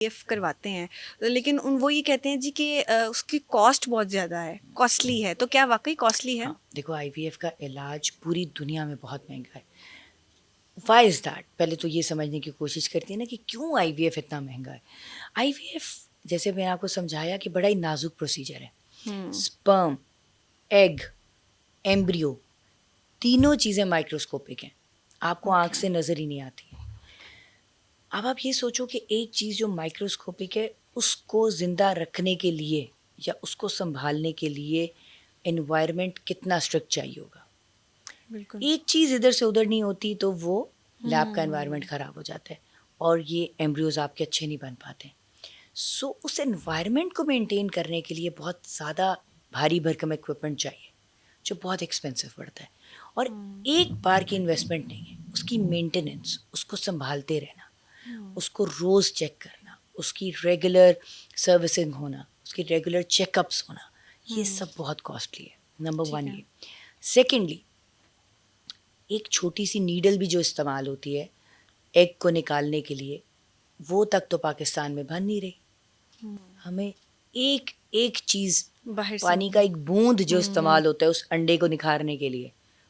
F کرواتے ہیں لیکن وہ یہ کہتے ہیں جی کہ اس کی کاسٹ بہت زیادہ ہے، کاسٹلی ہے، تو کیا واقعی کاسٹلی ہے؟ ہاں دیکھو آئی وی ایف کا علاج پوری دنیا میں بہت مہنگا ہے. Why is that? پہلے تو یہ سمجھنے کی کوشش کرتی ہے نا کہ کیوں آئی وی ایف اتنا مہنگا ہے. آئی وی ایف جیسے میں نے آپ کو سمجھایا کہ بڑا ہی نازک پروسیجر ہے. اسپرم، ایگ، ایمبریو، تینوں چیزیں مائکروسکوپک ہیں، آپ کو آنکھ سے نظر ہی نہیں آتی. اب آپ یہ سوچو کہ ایک چیز جو مائکروسکوپک ہے اس کو زندہ رکھنے کے لیے یا اس کو سنبھالنے کے لیے انوائرمنٹ کتنا اسٹرکٹ چاہیے ہوگا. بالکل. ایک چیز ادھر سے ادھر نہیں ہوتی تو وہ لیب کا انوائرمنٹ خراب ہو جاتا ہے اور یہ ایمبریوز آپ کے اچھے نہیں بن پاتے. سو اس انوائرمنٹ کو مینٹین کرنے کے لیے بہت زیادہ بھاری بھرکم ایکوپمنٹ چاہیے جو بہت ایکسپینسو پڑتا ہے اور ایک بار کی انویسٹمنٹ نہیں ہے. اس کی مینٹیننس، اس کو سنبھالتے رہنا، اس کو روز چیک کرنا، اس کی ریگولر سروسنگ ہونا، اس کی ریگولر چیک اپس ہونا، یہ سب بہت کاسٹلی ہے. نمبر 1 یہ. سیکنڈلی ایک چھوٹی سی نیڈل بھی جو استعمال ہوتی ہے ایگ کو نکالنے کے لیے وہ تک تو پاکستان میں بن نہیں رہی. ہمیں ایک ایک چیز باہر سے پانی کا ایک بوند جو استعمال ہوتا ہے اس انڈے کو نکھارنے کے لیے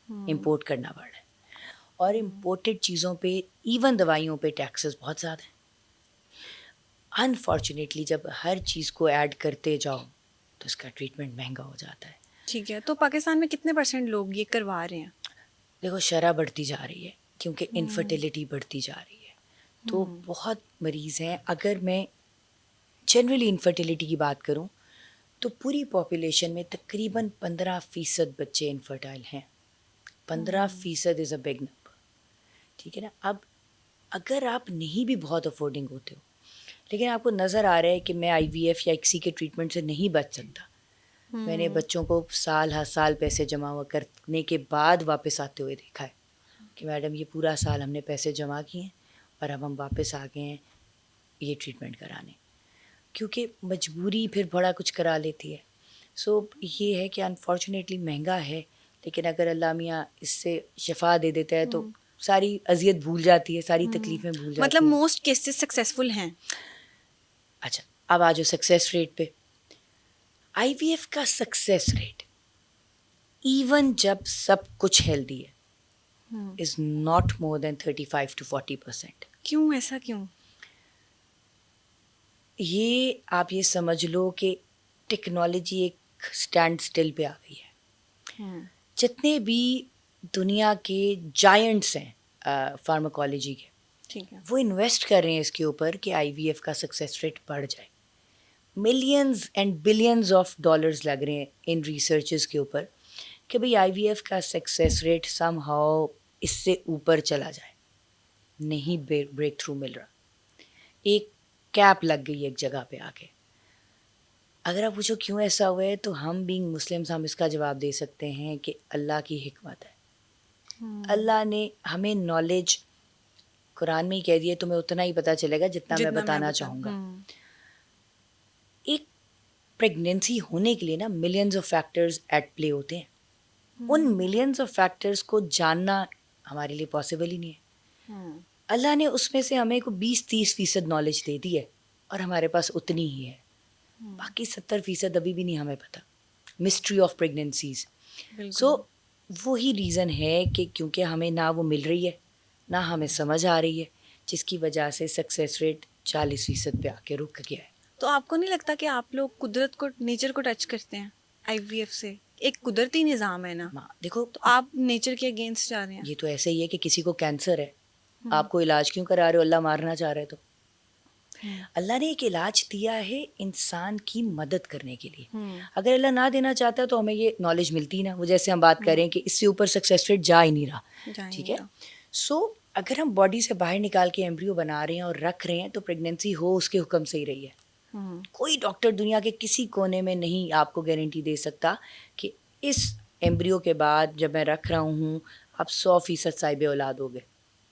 امپورٹ کرنا پڑ رہا ہے. اور امپورٹڈ چیزوں پہ ایون دوائیوں پہ ٹیکسز بہت زیادہ ہیں. انفارچونیٹلی جب ہر چیز کو ایڈ کرتے جاؤ تو اس کا ٹریٹمنٹ مہنگا ہو جاتا ہے. ٹھیک ہے، تو پاکستان میں کتنے % لوگ یہ کروا رہے ہیں؟ دیکھو شرح بڑھتی جا رہی ہے کیونکہ انفرٹیلیٹی بڑھتی جا رہی ہے تو بہت مریض ہیں. اگر میں جنرلی انفرٹیلیٹی کی بات کروں تو پوری پاپولیشن میں تقریباً 15% بچے انفرٹائل ہیں. 15% از اے بگ نمبر. ٹھیک ہے نا. اب اگر آپ نہیں بھی بہت افورڈنگ ہوتے ہو لیکن آپ کو نظر آ رہا ہے کہ میں آئی وی ایف یا کسی کے ٹریٹمنٹ سے نہیں بچ سکتا. میں نے بچوں کو سال ہر سال پیسے جمع ہوا کرنے کے بعد واپس آتے ہوئے دیکھا ہے کہ میڈم یہ پورا سال ہم نے پیسے جمع کیے ہیں اور اب ہم واپس آ گئے ہیں یہ ٹریٹمنٹ کرانے کیونکہ مجبوری پھر بڑا کچھ کرا لیتی ہے. سو یہ ہے کہ انفارچونیٹلی مہنگا ہے لیکن اگر اللہ میاں اس سے شفا دے دیتا ہے تو ساری اذیت بھول جاتی ہے، ساری تکلیفیں بھول جاتی مطلب ہیں. موسٹ کیسز سکسیزفل ہیں. اچھا اب آ جاؤ سکسیس ریٹ پہ. آئی وی ایف کا سکسیس ریٹ ایون جب سب کچھ ہیلدی ہے is not more then 35 to 40%. کیوں ایسا کیوں؟ یہ آپ یہ سمجھ لو کہ ٹیکنالوجی ایک اسٹینڈ اسٹل پہ آ گئی ہے. جتنے بھی دنیا کے جائنٹس ہیں فارماکالوجی کے ٹھیک ہے، وہ انویسٹ کر رہے ہیں اس کے اوپر کہ آئی وی ایف کا سکسیس ریٹ بڑھ جائے. Millions and billions of dollars لگ رہے ہیں ان ریسرچز کے اوپر کہ بھئی آئی وی ایف کا سکسیس ریٹ سم ہاؤ اس سے اوپر چلا جائے. نہیں بریک تھرو مل رہا. ایک کیپ لگ گئی ایک جگہ پہ آ کے. اگر آپ پوچھو کیوں ایسا ہوا ہے تو ہم بینگ مسلمس ہم اس کا جواب دے سکتے ہیں کہ اللہ کی حکمت ہے. اللہ نے ہمیں نالج قرآن میں ہی کہہ دیا تمہیں اتنا ہی پتہ چلے گا جتنا میں بتانا چاہوں گا. ایک پریگنینسی ہونے کے لیے نا millions of factors at play ہوتے ہیں. ان ملینز آف فیکٹرز کو جاننا ہمارے لیے پاسبل ہی نہیں ہے. اللہ نے اس میں سے ہمیں کو 20-30% نالج دے دی ہے اور ہمارے پاس اتنی ہی ہے. باقی 70% ابھی بھی نہیں ہمیں پتہ. Mystery of پریگنینسیز. سو وہی ریزن ہے کہ کیونکہ ہمیں نہ وہ مل رہی ہے نہ ہمیں سمجھ آ رہی ہے جس کی وجہ سے سکسیس ریٹ 40% پہ آ کے رک گیا ہے. تو آپ کو نہیں لگتا کہ آپ لوگ قدرت کو، نیچر کو ٹچ کرتے ہیں آئی وی ایف سے؟ ایک قدرتی نظام ہے نا. دیکھو تو آپ نیچر کے اگینسٹ جا رہے ہیں. یہ تو ایسے ہی ہے کہ کسی کو کینسر ہے آپ کو علاج کیوں کرا رہے ہو؟ اللہ مارنا چاہ رہے تو اللہ نے ایک علاج دیا ہے انسان کی مدد کرنے کے لیے. اگر اللہ نہ دینا چاہتا تو ہمیں یہ نالج ملتی نا. وہ جیسے ہم بات کر رہے ہیں کہ اس سے اوپر سکسیس ریٹ جا ہی نہیں رہا. ٹھیک ہے. سو اگر ہم باڈی سے باہر نکال کے ایمبریو بنا رہے ہیں اور رکھ رہے ہیں تو پریگنینسی ہو اس کے حکم سے ہی رہی ہے. کوئی ڈاکٹر دنیا کے کسی کونے میں نہیں آپ کو گارنٹی دے سکتا کہ اس ایمبریو کے بعد جب میں رکھ رہا ہوں آپ 100% صاحب اولاد ہو گئے.